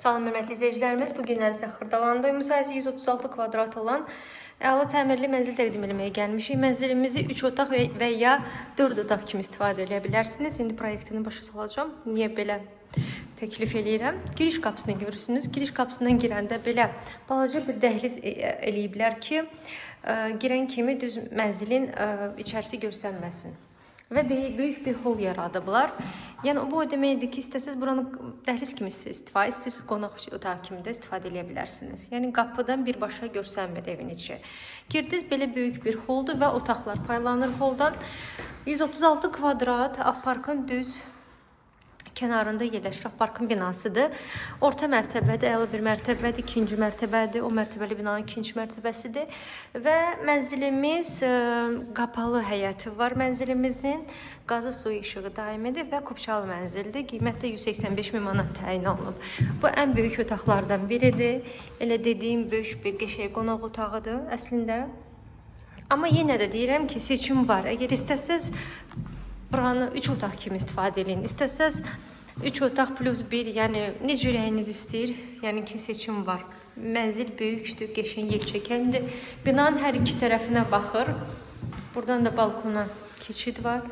Salam hörmətli izləyicilərimiz, bu günləri sizə Xırdalanında müsahibi 136 kvadrat olan əla təmirli mənzil təqdim etməyə gəlmişik. Mənzilimizi 3 otaq və ya 4 otaq kimi istifadə edə bilərsiniz. İndi proyektini başa salacağım. Niyə belə təklif eləyirəm? Giriş qapısını görürsünüz. Giriş qapısından girəndə belə balaca bir dəhliz eləyiblər ki, girən kimi düz mənzilin içərisi görsənməsin. Və böyük bir hol yaradıblar. Yəni bu o deməkdir ki, istəsiniz buranı dəhliz kimi istifadə, istəsiniz qonaq otağı kimi də istifadə edə bilərsiniz. Yəni qapıdan birbaşa görsənmir evin içi. Girdiniz, belə böyük bir holdur və otaqlar paylanır holdan. 136 kvadrat Apparkın düz kənarında yerləşir. Apparkın binasıdır. Orta mərtəbədir, əla bir mərtəbədir, ikinci mərtəbədir. O mərtəbəli binanın ikinci mərtəbəsidir. Və mənzilimiz qapalı həyəti var mənzilimizin. Qazı suyu işığı daimidir və kupçalı mənzildir. Qiymətdə 185 min manat təyin olunub. Bu ən böyük otaqlardan biridir. Elə dediyim böyük bir qəşəng qonaq otağıdır əslində. Amma yenə də deyirəm ki, seçim var. Əgər istəsəz buranı 3 otaq kimi istifadə edin. İstəsəz 3 otaq plus 1, yəni necə ürəyiniz istəyir, yəni ki, seçim var. Mənzil böyükdür, qəşəng yer çəkəndir. Binanın hər iki tərəfinə baxır. Buradan da balkona keçid var.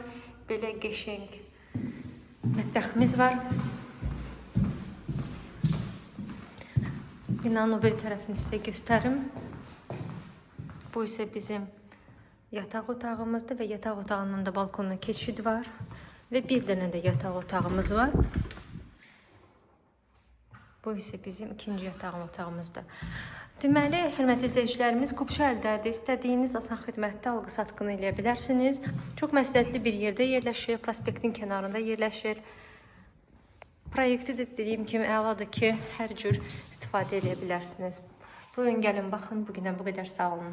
Belə qəşəng mətbəximiz var. Binanın o bir tərəfini sizə göstərim. Bu isə bizim yataq otağımızdır və yataq otağından da balkona keçid var. Və bir dənə də yataq otağımız var. Bu isə bizim ikinci yataq otağımızdır. Deməli, hörmətli izləyicilərimiz, Kupça əldədir. İstədiyiniz asan xidmətdə alqı-satqını eləyə bilərsiniz. Çox məsləhətli bir yerdə yerləşir, prospektin kənarında yerləşir. Proyekti də dediyim kimi əladır ki, hər cür istifadə eləyə bilərsiniz. Buyurun, gəlin, baxın. Bugündən bu qədər, sağ olun.